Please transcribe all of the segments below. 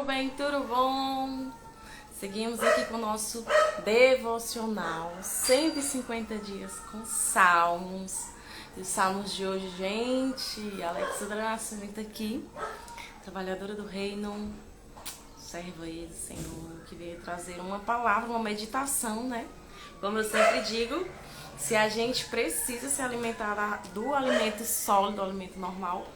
bem? Tudo bom? Seguimos aqui com o nosso devocional 150 dias com salmos. E os salmos de hoje, gente, Alexandra Nascimento aqui, trabalhadora do reino, serva aí do Senhor, que veio trazer uma palavra, uma meditação, né? Como eu sempre digo, se a gente precisa se alimentar do alimento sólido, do alimento normal,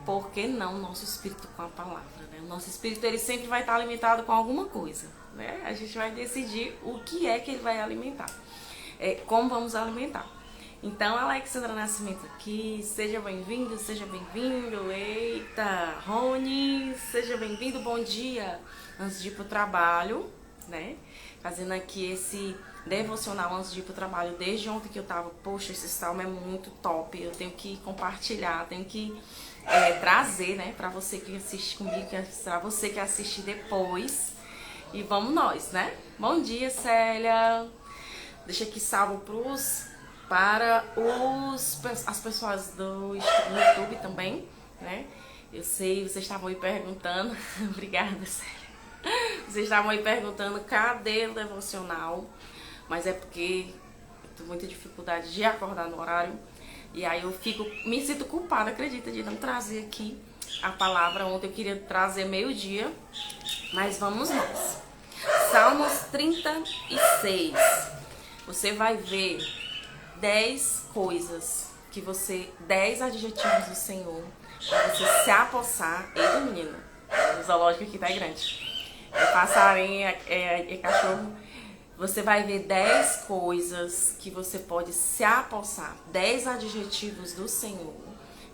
por que não o nosso espírito com a palavra, né? O nosso espírito, ele sempre vai estar alimentado com alguma coisa, né? A gente vai decidir o que é que ele vai alimentar, como vamos alimentar. Então, Alexandra Nascimento aqui, seja bem-vindo, seja bem-vindo. Eita, Rony, seja bem-vindo, bom dia. Antes de ir pro trabalho, né? Fazendo aqui esse devocional antes de ir pro trabalho. Desde ontem que eu tava, poxa, esse salmo é muito top. Eu tenho que compartilhar, tenho que trazer, né? Pra você que assiste comigo, pra você que assiste depois. E vamos nós, né? Bom dia, Célia. Deixa aqui salvo para as pessoas do YouTube também, né? Eu sei, vocês estavam aí perguntando. Obrigada, Célia. Vocês estavam aí perguntando cadê o devocional, mas é porque eu tenho muita dificuldade de acordar no horário. E aí eu me sinto culpada, acredita, de não trazer aqui a palavra. Ontem eu queria trazer meio-dia, mas vamos nós. Salmos 36. Você vai ver 10 coisas que 10 adjetivos do Senhor pra você se apossar. Ei, menino, o zoológico aqui tá grande. É passarinho, é cachorro. Você vai ver 10 coisas que você pode se apossar. 10 adjetivos do Senhor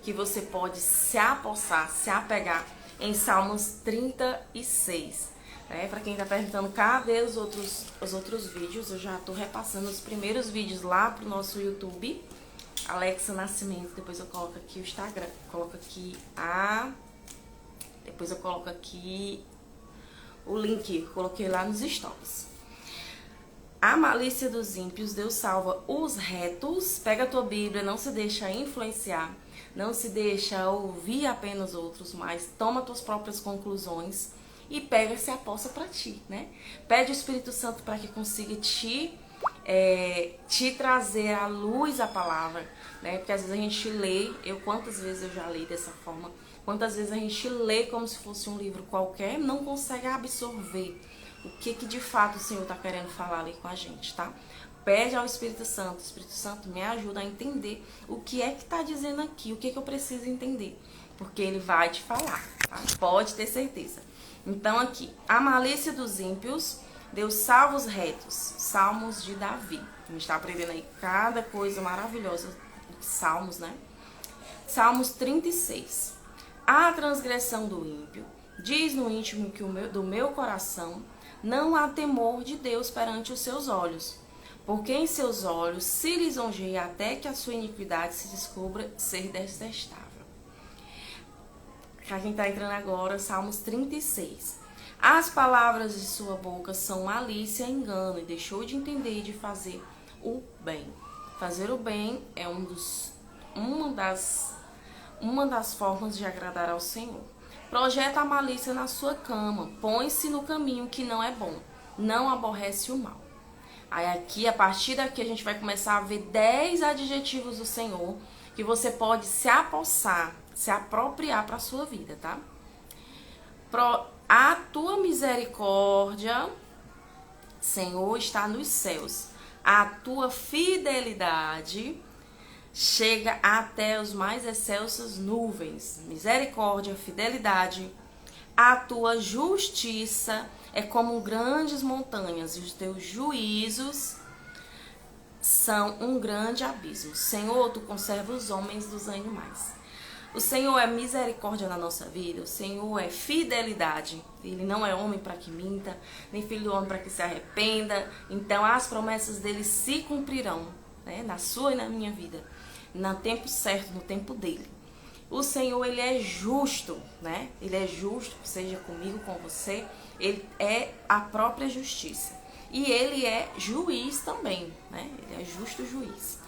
que você pode se apossar, se apegar em Salmos 36. Para quem tá perguntando cadê os outros vídeos, eu já tô repassando os primeiros vídeos lá pro nosso YouTube, Alexa Nascimento. Depois eu coloco aqui o Instagram, depois eu coloco aqui o link, coloquei lá nos stories. A malícia dos ímpios, Deus salva os retos. Pega a tua Bíblia, não se deixa influenciar, não se deixa ouvir apenas outros, mas toma tuas próprias conclusões e pega e se aposta para ti, né? Pede o Espírito Santo para que consiga te trazer à luz a palavra, né? Porque às vezes a gente lê, quantas vezes eu já li dessa forma, quantas vezes a gente lê como se fosse um livro qualquer, não consegue absorver o que de fato o Senhor está querendo falar ali com a gente, tá? Pede ao Espírito Santo, me ajuda a entender o que é que está dizendo aqui, o que eu preciso entender, porque Ele vai te falar, tá? Pode ter certeza. Então aqui, a malícia dos ímpios, Deus salva os retos, Salmos de Davi. A gente está aprendendo aí cada coisa maravilhosa de Salmos, né? Salmos 36. A transgressão do ímpio diz no íntimo do meu coração, não há temor de Deus perante os seus olhos, porque em seus olhos se lisonjeia até que a sua iniquidade se descubra ser detestável. A gente está entrando agora, Salmos 36. As palavras de sua boca são malícia e engano, e deixou de entender e de fazer o bem. Fazer o bem é uma das formas de agradar ao Senhor. Projeta a malícia na sua cama, põe-se no caminho que não é bom, não aborrece o mal. Aí aqui, a partir daqui, a gente vai começar a ver 10 adjetivos do Senhor que você pode se apossar, se apropriar para a sua vida, tá? A tua misericórdia, Senhor, está nos céus. A tua fidelidade chega até os mais excelsas nuvens. Misericórdia, fidelidade. A tua justiça é como grandes montanhas, e os teus juízos são um grande abismo. Senhor, tu conserva os homens dos animais. O Senhor é misericórdia na nossa vida, o Senhor é fidelidade. Ele não é homem para que minta, nem filho do homem para que se arrependa. Então as promessas dele se cumprirão, né, na sua e na minha vida, no tempo certo, no tempo dele. O Senhor, ele é justo, né? Ele é justo, seja comigo, com você. Ele é a própria justiça. E ele é juiz também, né? Ele é justo juiz.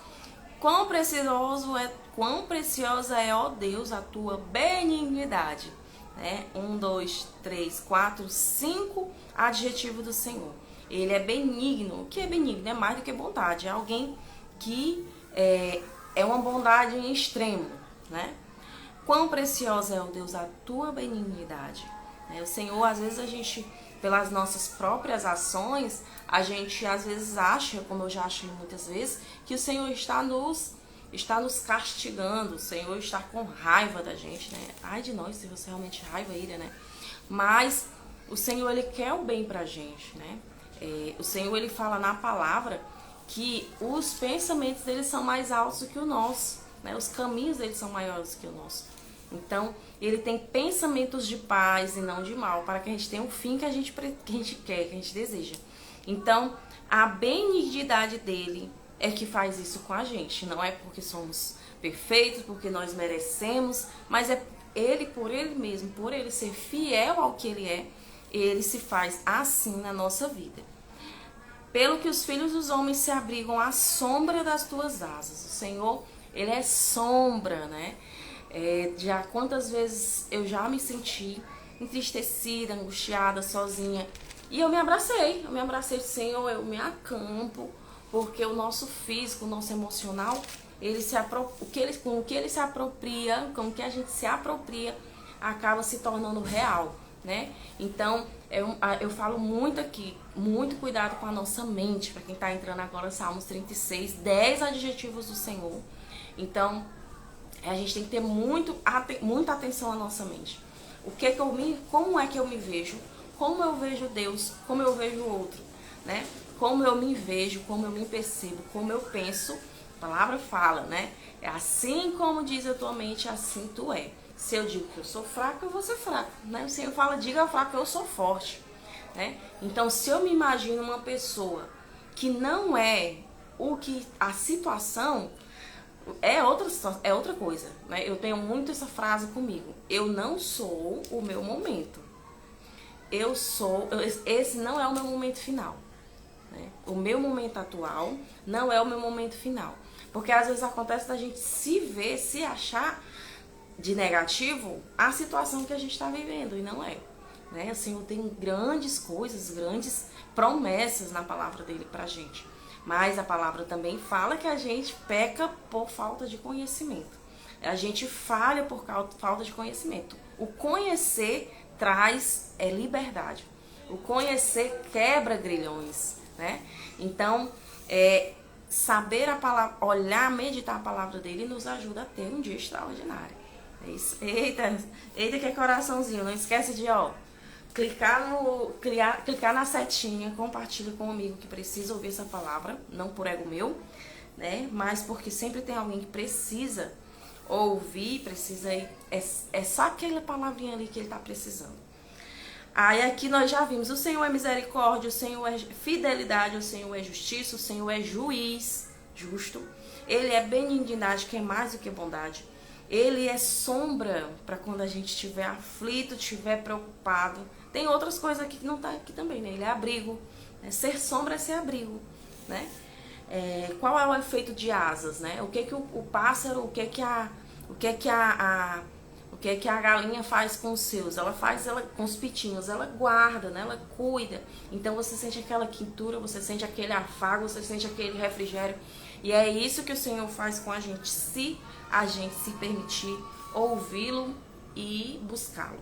Quão preciosa é, ó Deus, a tua benignidade, né? 1, 2, 3, 4, 5 adjetivos do Senhor. Ele é benigno. O que é benigno? É mais do que bondade. É alguém que é uma bondade em extremo, né? Quão preciosa é, ó Deus, a tua benignidade. O Senhor, às vezes a gente, pelas nossas próprias ações, a gente às vezes acha, como eu já achei muitas vezes, que o Senhor está nos castigando, o Senhor está com raiva da gente, né? Ai de nós, se você realmente raiva, ira, né? Mas o Senhor, Ele quer o bem pra gente, né? O Senhor, Ele fala na palavra que os pensamentos dele são mais altos do que o nosso, né? Os caminhos dele são maiores do que o nosso. Então, ele tem pensamentos de paz e não de mal, para que a gente tenha um fim que a gente quer, que a gente deseja. Então, a benignidade dele é que faz isso com a gente. Não é porque somos perfeitos, porque nós merecemos, mas é ele, por ele mesmo, por ele ser fiel ao que ele se faz assim na nossa vida. Pelo que os filhos dos homens se abrigam à sombra das tuas asas. O Senhor, ele é sombra, né? Já quantas vezes eu já me senti entristecida, angustiada, sozinha. E eu me abracei, Senhor, eu me acampo, porque o nosso físico, o nosso emocional, com o que ele se apropria, com o que a gente se apropria, acaba se tornando real, né? Então, eu falo muito aqui, muito cuidado com a nossa mente, para quem está entrando agora, Salmos 36, 10 adjetivos do Senhor. Então, a gente tem que ter muita atenção à nossa mente. Como é que eu me vejo? Como eu vejo Deus? Como eu vejo o outro? Né? Como eu me vejo, como eu me percebo, como eu penso. A palavra fala, né? É assim como diz a tua mente, assim tu é. Se eu digo que eu sou fraco, eu vou ser fraco. Né? O Senhor fala, diga ao fraco que eu sou forte. Né? Então, se eu me imagino uma pessoa que não é o que a situação... É outra coisa, né? Eu tenho muito essa frase comigo. Eu não sou o meu momento. Esse não é o meu momento final, né? O meu momento atual não é o meu momento final. Porque às vezes acontece da gente se achar de negativo a situação que a gente está vivendo, e não é. Né? O Senhor tem grandes coisas, grandes promessas na palavra dele pra gente. Mas a palavra também fala que a gente peca por falta de conhecimento. A gente falha por falta de conhecimento. O conhecer traz liberdade. O conhecer quebra grilhões, né? Então, saber a palavra, olhar, meditar a palavra dele nos ajuda a ter um dia extraordinário. É isso. Eita que é coraçãozinho. Não esquece de, clicar na setinha, compartilha com um amigo que precisa ouvir essa palavra, não por ego meu, né? Mas porque sempre tem alguém que precisa ouvir, é só aquela palavrinha ali que ele está precisando. Aí aqui nós já vimos, o Senhor é misericórdia, o Senhor é fidelidade, o Senhor é justiça, o Senhor é juiz justo, ele é benignidade, que é mais do que bondade. Ele é sombra para quando a gente estiver aflito, estiver preocupado. Tem outras coisas aqui que não tá aqui também, né? Ele é abrigo. Ser sombra é ser abrigo, né? Qual é o efeito de asas, né? O que o pássaro, o que a galinha faz com os seus? Ela com os pitinhos, ela guarda, né? Ela cuida. Então você sente aquela quentura, você sente aquele afago, você sente aquele refrigério. E é isso que o Senhor faz com a gente, se a gente se permitir ouvi-lo e buscá-lo.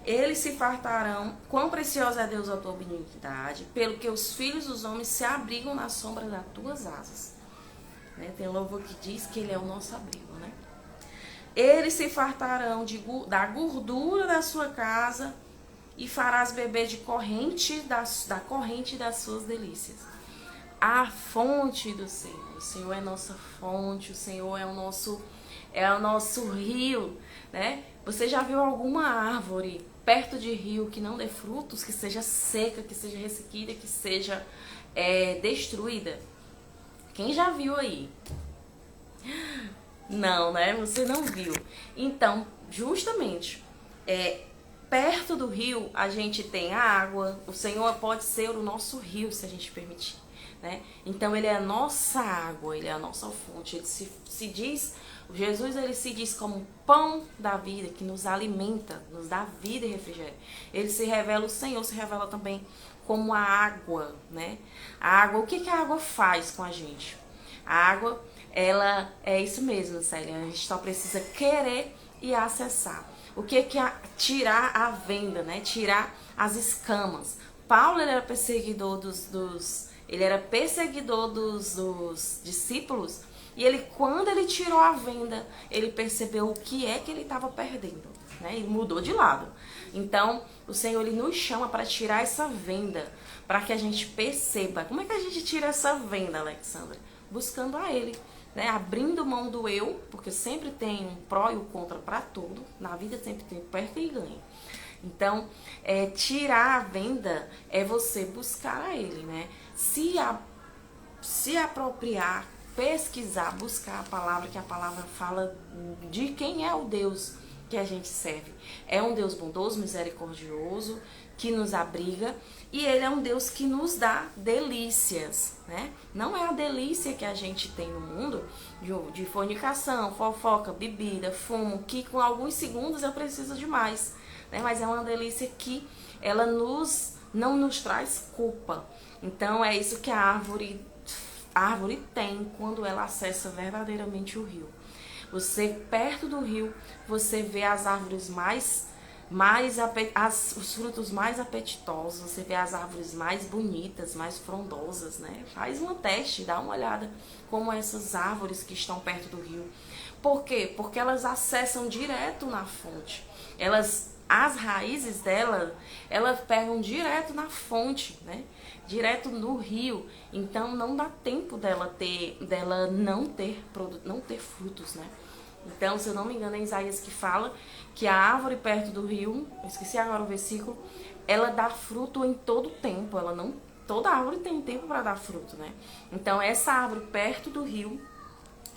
Eles se fartarão, quão preciosa é Deus a tua benignidade, pelo que os filhos dos homens se abrigam na sombra das tuas asas. Né? Tem um louvor que diz que ele é o nosso abrigo, né? Eles se fartarão da gordura da sua casa e farás beber de da corrente das suas delícias. A fonte do Senhor. O Senhor é nossa fonte, o Senhor é o nosso rio, né? Você já viu alguma árvore perto de rio que não dê frutos, que seja seca, que seja ressequida, que seja destruída? Quem já viu aí? Não, né? Você não viu. Então, justamente, perto do rio a gente tem a água. O Senhor pode ser o nosso rio, se a gente permitir. Né? Então ele é a nossa água, ele é a nossa fonte. Ele se diz Jesus, ele se diz como pão da vida, que nos alimenta, nos dá vida e refrigério. Ele se revela, o Senhor se revela também como a água, né? A água, o que que a água faz com a gente? A água, ela é isso mesmo, Célia, a gente só precisa querer e acessar. O que que é tirar a venda, né? Tirar as escamas. Paulo, ele era perseguidor dos discípulos, e ele, quando ele tirou a venda, ele percebeu o que é que ele estava perdendo, né? Ele mudou de lado. Então, o Senhor, ele nos chama para tirar essa venda, para que a gente perceba. Como é que a gente tira essa venda, Alexandra? Buscando a Ele, né? Abrindo mão do eu, porque sempre tem um pró e um contra para tudo. Na vida sempre tem perca e ganho. Então, tirar a venda é você buscar a Ele, né? Se apropriar, pesquisar, buscar a palavra, que a palavra fala de quem é o Deus que a gente serve. É um Deus bondoso, misericordioso, que nos abriga, e Ele é um Deus que nos dá delícias, né? Não é a delícia que a gente tem no mundo de fornicação, fofoca, bebida, fumo, que com alguns segundos eu preciso de mais, né? Mas é uma delícia que ela não nos traz culpa. Então é isso que a árvore tem quando ela acessa verdadeiramente o rio. Você, perto do rio, você vê as árvores os frutos mais apetitosos, você vê as árvores mais bonitas, mais frondosas, né? Faz um teste, dá uma olhada como essas árvores que estão perto do rio. Por quê? Porque elas acessam direto na fonte. As raízes dela, elas pegam direto na fonte, né? Direto no rio. Então não dá tempo dela não ter frutos, né? Então, se eu não me engano, é Isaías que fala que a árvore perto do rio, eu esqueci agora o versículo, ela dá fruto em todo tempo. Toda árvore tem tempo para dar fruto, né? Então, essa árvore perto do rio,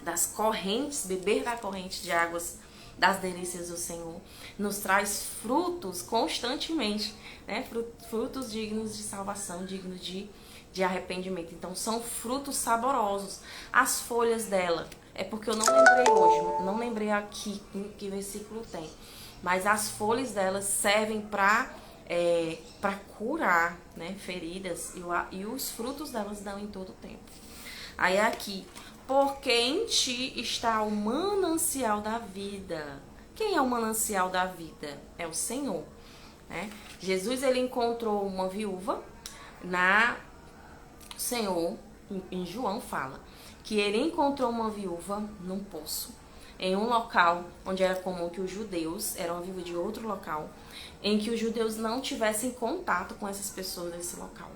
das correntes, beber da corrente de águas das delícias do Senhor, nos traz frutos constantemente, né? Frutos dignos de salvação, dignos de arrependimento. Então, são frutos saborosos. As folhas dela, é porque eu não lembrei hoje, não lembrei aqui em que versículo tem, mas as folhas delas servem para curar, né, feridas, e os frutos delas dão em todo o tempo. Aí aqui, porque em ti está o manancial da vida. Quem é o manancial da vida? É o Senhor, né? Jesus, ele encontrou uma viúva Senhor, em João fala que ele encontrou uma viúva num poço, em um local onde era comum que os judeus, era uma viúva de outro local, em que os judeus não tivessem contato com essas pessoas desse local.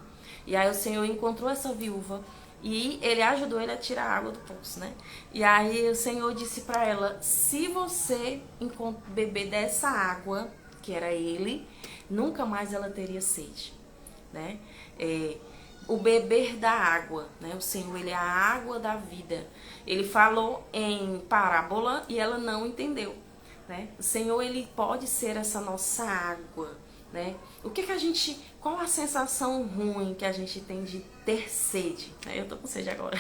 E aí o Senhor encontrou essa viúva e ele ajudou ele a tirar a água do poço, né? E aí o Senhor disse para ela: se você beber dessa água, que era ele, nunca mais ela teria sede, né? O beber da água, né? O Senhor, ele é a água da vida. Ele falou em parábola e ela não entendeu, né? O Senhor, ele pode ser essa nossa água, né? Qual a sensação ruim que a gente tem de ter sede, né? Eu tô com sede agora.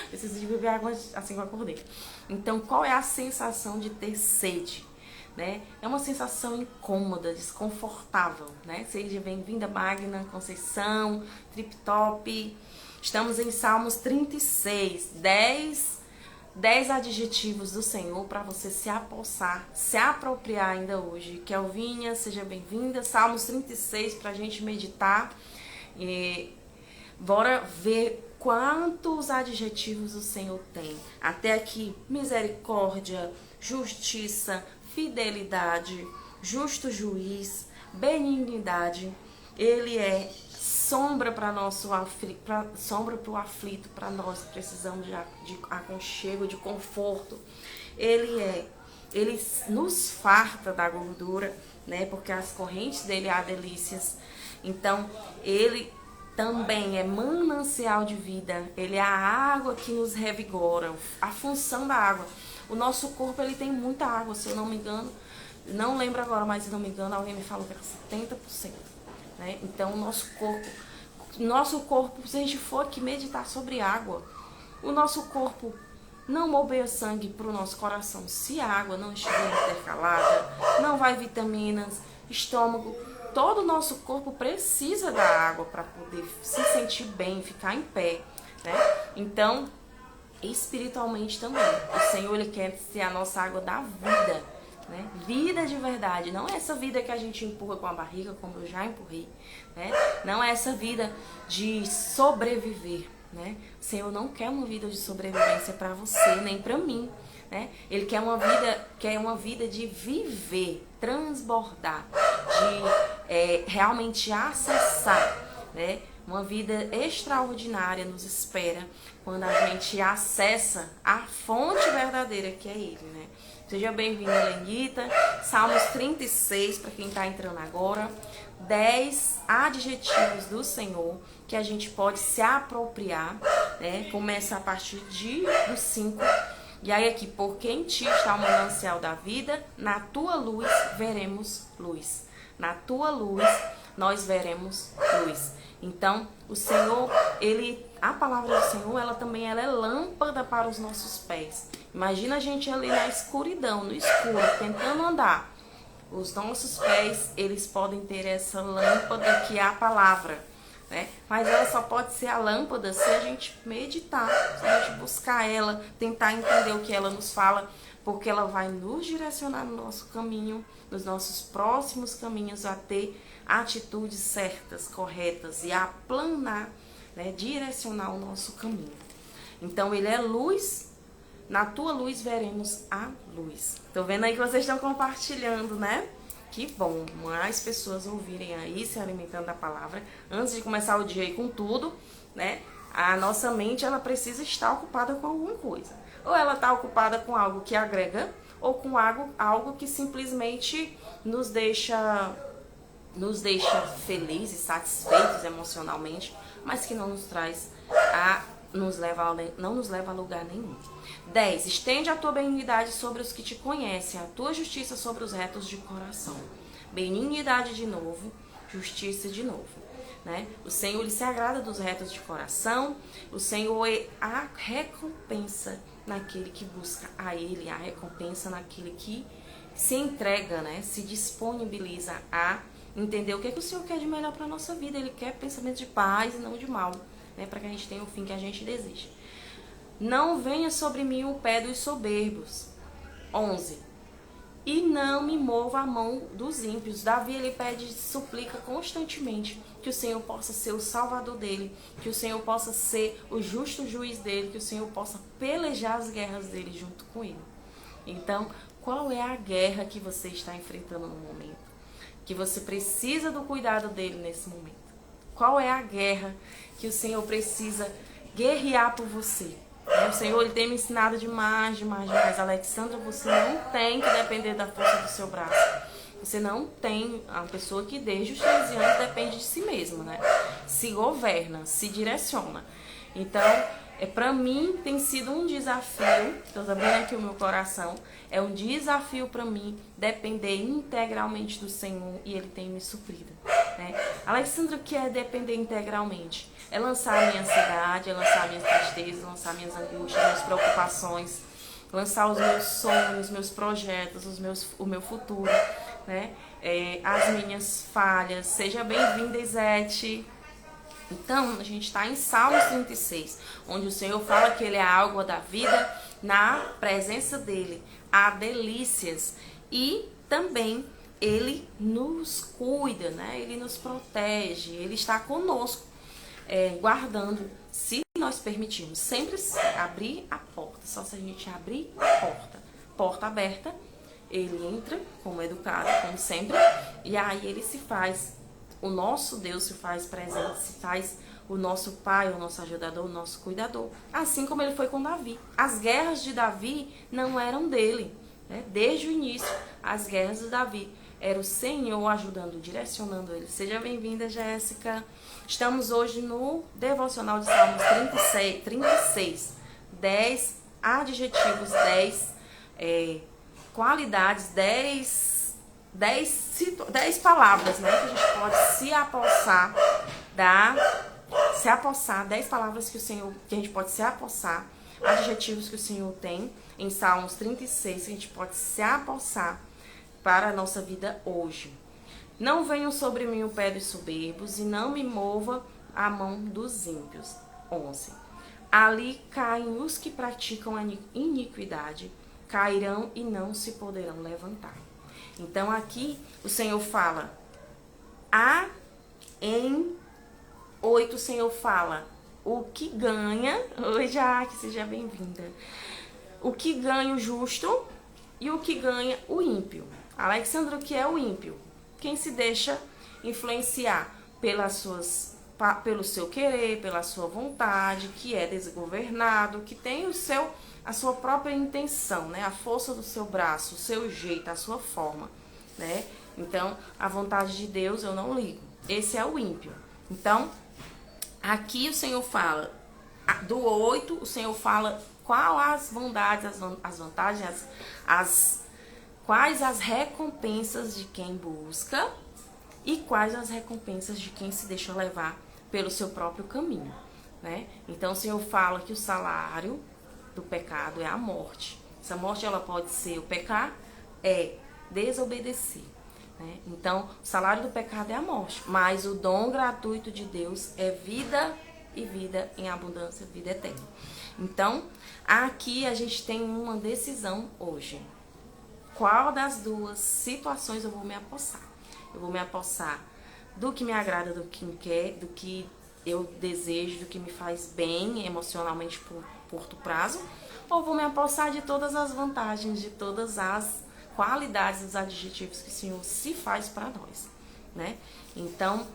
Preciso de beber água assim que eu acordei. Então, qual é a sensação de ter sede? Né? É uma sensação incômoda, desconfortável, né? Seja bem-vinda, Magna, Conceição, Trip Top. Estamos em Salmos 36, 10 adjetivos do Senhor para você se apossar, se apropriar ainda hoje. Kelvinha, seja bem-vinda. Salmos 36 para a gente meditar. Bora ver quantos adjetivos o Senhor tem. Até aqui, misericórdia, justiça, fidelidade, justo juiz, benignidade. Ele é sombra para o aflito, para nós que precisamos de aconchego, de conforto. Ele nos farta da gordura, né? Porque as correntes dele há delícias. Então, ele também é manancial de vida. Ele é a água que nos revigora, a função da água. O nosso corpo, ele tem muita água, se eu não me engano. Não lembro agora, mas se não me engano, alguém me falou que era 70%. Né? Então, o nosso corpo, se a gente for aqui meditar sobre água, o nosso corpo não bombeia sangue para o nosso coração se a água não estiver intercalada, não vai vitaminas, estômago. Todo o nosso corpo precisa da água para poder se sentir bem, ficar em pé, né? Então, espiritualmente também, o Senhor, Ele quer ser a nossa água da vida, né? Vida de verdade, não é essa vida que a gente empurra com a barriga, como eu já empurrei, né? Não é essa vida de sobreviver, né? O Senhor não quer uma vida de sobrevivência para você, nem para mim, né? Ele quer uma vida de viver, transbordar, de realmente acessar, né? Uma vida extraordinária nos espera quando a gente acessa a fonte verdadeira que é Ele, né? Seja bem-vinda, Lenita. Salmos 36, para quem está entrando agora. 10 adjetivos do Senhor que a gente pode se apropriar, né? Começa a partir do 5. E aí aqui, porque em ti está o manancial da vida, na tua luz veremos luz. Na tua luz nós veremos luz. Então, o Senhor, a palavra do Senhor, ela é lâmpada para os nossos pés. Imagina a gente ali na escuridão, no escuro, tentando andar. Os nossos pés, eles podem ter essa lâmpada que é a palavra, né? Mas ela só pode ser a lâmpada se a gente meditar, se a gente buscar ela, tentar entender o que ela nos fala, porque ela vai nos direcionar no nosso caminho, nos nossos próximos caminhos, a ter atitudes certas, corretas e a planar, né, direcionar o nosso caminho. Então, Ele é luz, na tua luz veremos a luz. Tô vendo aí que vocês estão compartilhando, né? Que bom, mais pessoas ouvirem aí, se alimentando da palavra. Antes de começar o dia aí com tudo, né? A nossa mente, ela precisa estar ocupada com alguma coisa. Ou ela está ocupada com algo que agrega, ou com algo que simplesmente nos deixa felizes, satisfeitos emocionalmente, mas que não nos leva a lugar nenhum. 10. Estende a tua benignidade sobre os que te conhecem, a tua justiça sobre os retos de coração. Benignidade de novo, justiça de novo, né? O Senhor, Ele se agrada dos retos de coração. O Senhor é a recompensa naquele que busca a Ele, a recompensa naquele que se entrega, né? Se disponibiliza a entender o que o Senhor quer de melhor para a nossa vida. Ele quer pensamento de paz e não de mal, né? Para que a gente tenha o fim que a gente deseja. Não venha sobre mim o pé dos soberbos. 11. E não me mova a mão dos ímpios. Davi, ele pede e suplica constantemente que o Senhor possa ser o salvador dele, que o Senhor possa ser o justo juiz dele, que o Senhor possa pelejar as guerras dele junto com ele. Então, qual é a guerra que você está enfrentando no momento? Que você precisa do cuidado dele nesse momento? Qual é a guerra que o Senhor precisa guerrear por você? O Senhor, Ele tem me ensinado demais. Alexandra, você não tem que depender da força do seu braço. Você não tem uma pessoa que desde os 13 anos depende de si mesma, né? Se governa, se direciona. Então, para mim tem sido um desafio, estou abrindo aqui o meu coração, é um desafio para mim depender integralmente do Senhor e Ele tem me suprido, né? Alexandra, o que é depender integralmente? É lançar a minha ansiedade, é lançar minhas tristezas, lançar minhas angústias, minhas preocupações, lançar os meus sonhos, meus projetos, o meu futuro, né? As minhas falhas. Seja bem-vinda, Isete. Então, a gente está em Salmos 36, onde o Senhor fala que Ele é a água da vida, na presença dEle há delícias e também Ele nos cuida, né? Ele nos protege, Ele está conosco, guardando, se nós permitirmos. Sempre abrir a porta, só se a gente abrir a porta aberta, Ele entra como educado, como sempre, e aí Ele se faz, o nosso Deus se faz presente, se faz o nosso Pai, o nosso ajudador, o nosso cuidador. Assim como Ele foi com Davi. As guerras de Davi não eram dele, né? Desde o início, as guerras de Davi era o Senhor ajudando, direcionando ele. Seja bem-vinda, Jéssica. Estamos hoje no devocional de Salmos 36. 10 adjetivos, 10 qualidades, 10 palavras, né, que a gente pode se apossar 10 palavras que a gente pode se apossar adjetivos que o Senhor tem em Salmos 36, que a gente pode se apossar para a nossa vida hoje. Não venham sobre mim o pé dos soberbos e não me mova a mão dos ímpios. 11. Ali caem os que praticam a iniquidade, cairão e não se poderão levantar. Então aqui o Senhor fala, em 8 o Senhor fala, o que ganha, oi Jaque, seja bem-vinda, o que ganha o justo e o que ganha o ímpio. Alexandre, o que é o ímpio? Quem se deixa influenciar pelo seu querer, pela sua vontade, que é desgovernado, que tem a sua própria intenção, né? A força do seu braço, o seu jeito, a sua forma, né? Então, a vontade de Deus eu não ligo. Esse é o ímpio. Então, aqui o Senhor fala, do 8, o Senhor fala qual as bondades, as vantagens, quais as recompensas de quem busca e quais as recompensas de quem se deixa levar pelo seu próprio caminho, né? Então o Senhor fala que o salário do pecado é a morte. Essa morte ela pode ser o pecar, é desobedecer, né? Então o salário do pecado é a morte, mas o dom gratuito de Deus é vida e vida em abundância, vida eterna. Então aqui a gente tem uma decisão hoje. Qual das duas situações eu vou me apossar? Eu vou me apossar do que me agrada, do que me quer, do que eu desejo, do que me faz bem emocionalmente por curto prazo, ou vou me apossar de todas as vantagens, de todas as qualidades, os adjetivos que o Senhor se faz para nós, né? Então,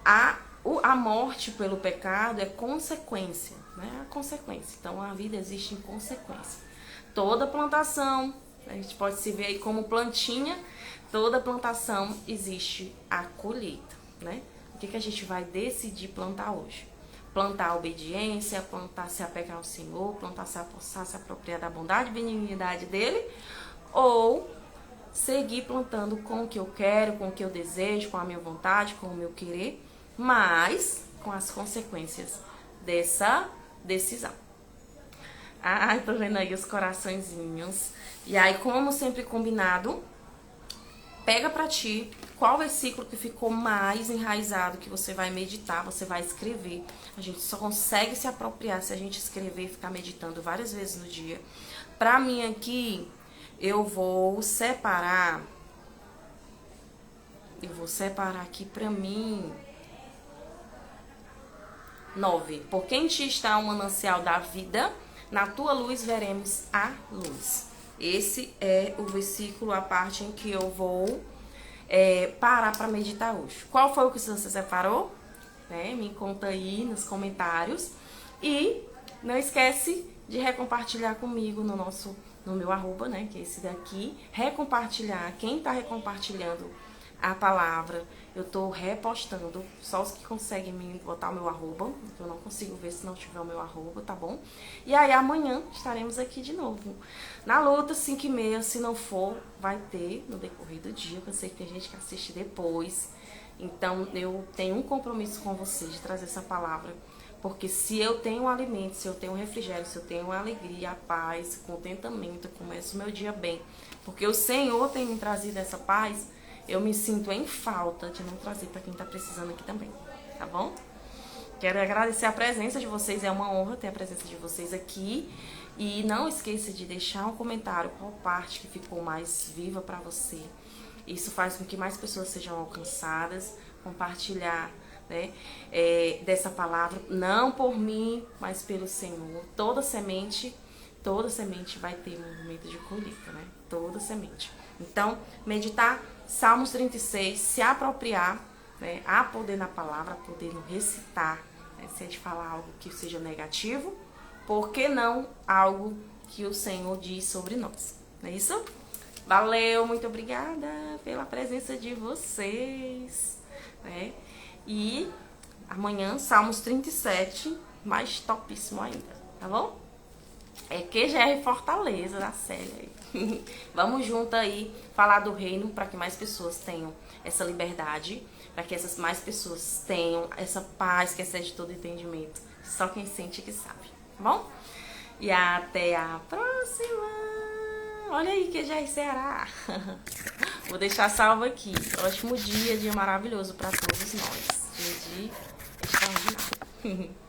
a morte pelo pecado é consequência, né? A consequência. Então, a vida existe em consequência. Toda plantação, a gente pode se ver aí como plantinha, toda plantação existe a colheita, né? O que a gente vai decidir plantar hoje? Plantar a obediência, plantar se apegar ao Senhor, plantar se apossar, se apropriar da bondade e benignidade dele, ou seguir plantando com o que eu quero, com o que eu desejo, com a minha vontade, com o meu querer, mas com as consequências dessa decisão. Ai, tô vendo aí os coraçõezinhos. E aí, como sempre combinado, pega pra ti qual versículo que ficou mais enraizado, que você vai meditar, você vai escrever. A gente só consegue se apropriar se a gente escrever e ficar meditando várias vezes no dia. Pra mim aqui, eu vou separar aqui pra mim 9. Por quem te está o manancial da vida, na tua luz veremos a luz. Esse é o versículo, a parte em que eu vou parar para meditar hoje. Qual foi o que você separou? Me conta aí nos comentários. E não esquece de recompartilhar comigo no meu arroba, né? Que é esse daqui. Recompartilhar. Quem tá recompartilhando a palavra, eu tô repostando. Só os que conseguem me botar o meu arroba. Eu não consigo ver se não tiver o meu arroba, tá bom? E aí amanhã estaremos aqui de novo. Na luta, 5h30, se não for, vai ter no decorrer do dia, porque eu sei que tem gente que assiste depois. Então, eu tenho um compromisso com você de trazer essa palavra. Porque se eu tenho um alimento, se eu tenho um refrigério, se eu tenho uma alegria, a paz, contentamento, eu começo o meu dia bem. Porque o Senhor tem me trazido essa paz, eu me sinto em falta de não trazer para quem tá precisando aqui também, tá bom? Quero agradecer a presença de vocês, é uma honra ter a presença de vocês aqui. E não esqueça de deixar um comentário qual parte que ficou mais viva para você. Isso faz com que mais pessoas sejam alcançadas, compartilhar, né, dessa palavra, não por mim, mas pelo Senhor. Toda semente vai ter um momento de colheita, né? Toda semente. Então, meditar Salmos 36, se apropriar, né? Há poder na palavra, poder no recitar, né? Se a gente falar algo que seja negativo, por que não algo que o Senhor diz sobre nós? Não é isso? Valeu, muito obrigada pela presença de vocês, né? E amanhã, Salmos 37, mais topíssimo ainda, tá bom? É QGR Fortaleza, da série aí. Vamos junto aí falar do reino para que mais pessoas tenham essa liberdade, para que essas mais pessoas tenham essa paz que excede todo entendimento. Só quem sente que sabe, tá bom? E até a próxima. Olha aí que já é Ceará. Vou deixar salvo aqui. Ótimo dia maravilhoso para todos nós. Dia de extraordinário.